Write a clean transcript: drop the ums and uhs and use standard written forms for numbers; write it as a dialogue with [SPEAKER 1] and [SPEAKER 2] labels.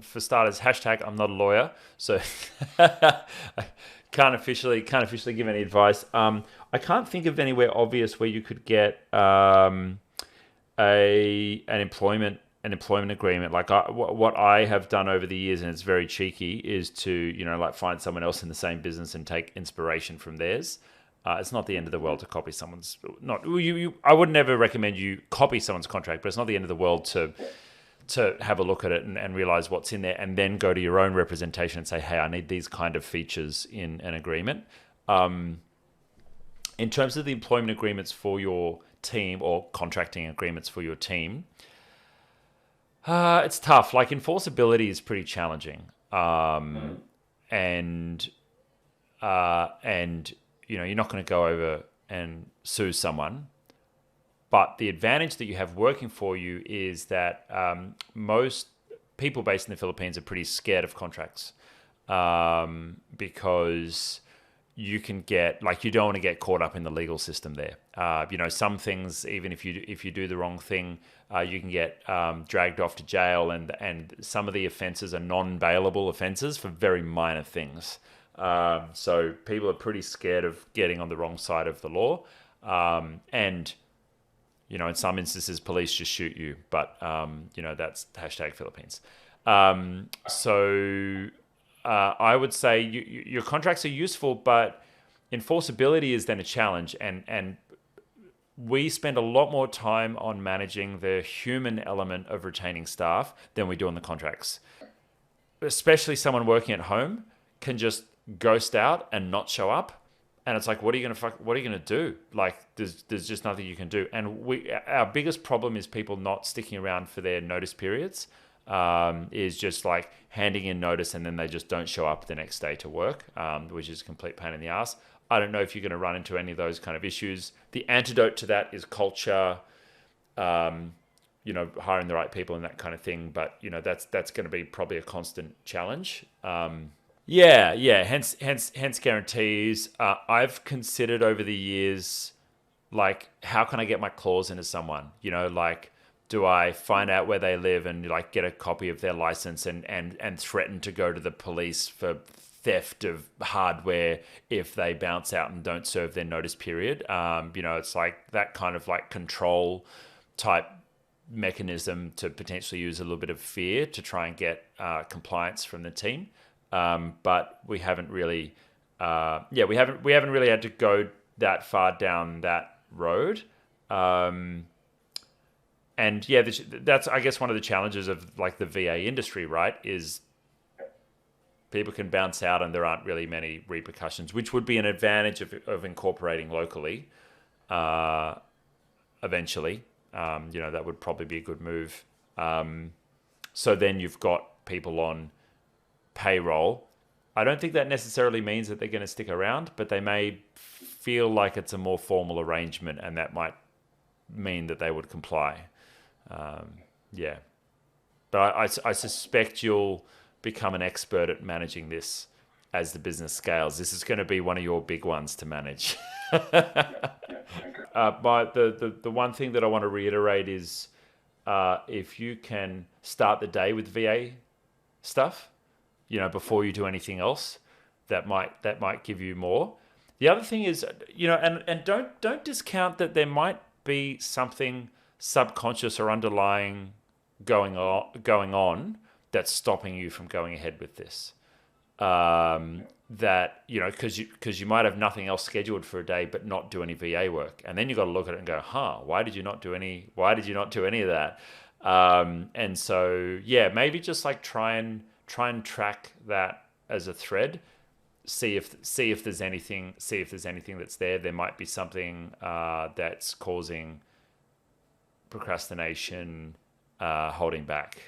[SPEAKER 1] for starters, hashtag I'm not a lawyer, so I can't officially give any advice. I can't think of anywhere obvious where you could get a an employment agreement. Like what I have done over the years, and it's very cheeky, is to like find someone else in the same business and take inspiration from theirs. It's not the end of the world to copy someone's. Not you. I would never recommend you copy someone's contract, but it's not the end of the world to have a look at it and realize what's in there, and then go to your own representation and say, hey, I need these kind of features in an agreement. In terms of the employment agreements for your team or contracting agreements for your team, it's tough. Like enforceability is pretty challenging, and you're not going to go over and sue someone. But the advantage that you have working for you is that most people based in the Philippines are pretty scared of contracts, because you can get, like, you don't want to get caught up in the legal system there. Some things, even if you do the wrong thing, you can get dragged off to jail, and some of the offences are non-bailable offences for very minor things. So people are pretty scared of getting on the wrong side of the law, and in some instances, police just shoot you. But that's hashtag Philippines. I would say your contracts are useful, but enforceability is then a challenge. And we spend a lot more time on managing the human element of retaining staff than we do on the contracts. Especially someone working at home can just ghost out and not show up. And it's like, what are you gonna do? Like, there's just nothing you can do. And our biggest problem is people not sticking around for their notice periods. Is just like handing in notice and then they just don't show up the next day to work, which is a complete pain in the ass. I don't know if you're going to run into any of those kind of issues. The antidote to that is culture, hiring the right people and that kind of thing. But that's going to be probably a constant challenge. Hence guarantees. I've considered over the years, like, how can I get my claws into someone? Like, do I find out where they live and like get a copy of their license and threaten to go to the police for theft of hardware if they bounce out and don't serve their notice period? It's like that kind of like control type mechanism to potentially use a little bit of fear to try and get compliance from the team. But we haven't really, we haven't really had to go that far down that road. And yeah, that's, I guess, one of the challenges of like the VA industry, right? Is people can bounce out and there aren't really many repercussions, which would be an advantage of incorporating locally. Eventually, that would probably be a good move. So then you've got people on payroll. I don't think that necessarily means that they're going to stick around, but they may feel like it's a more formal arrangement, and that might mean that they would comply. But I suspect you'll become an expert at managing this as the business scales. This is going to be one of your big ones to manage. But the one thing that I want to reiterate is, if you can start the day with VA stuff, before you do anything else, that might give you more. The other thing is, and don't discount that there might be something subconscious or underlying going on that's stopping you from going ahead with this. That because you might have nothing else scheduled for a day but not do any VA work, and then you got to look at it and go, why did you not do any of that? And so maybe just like try and track that as a thread. See if there's anything that's there. There might be something that's causing procrastination, holding back.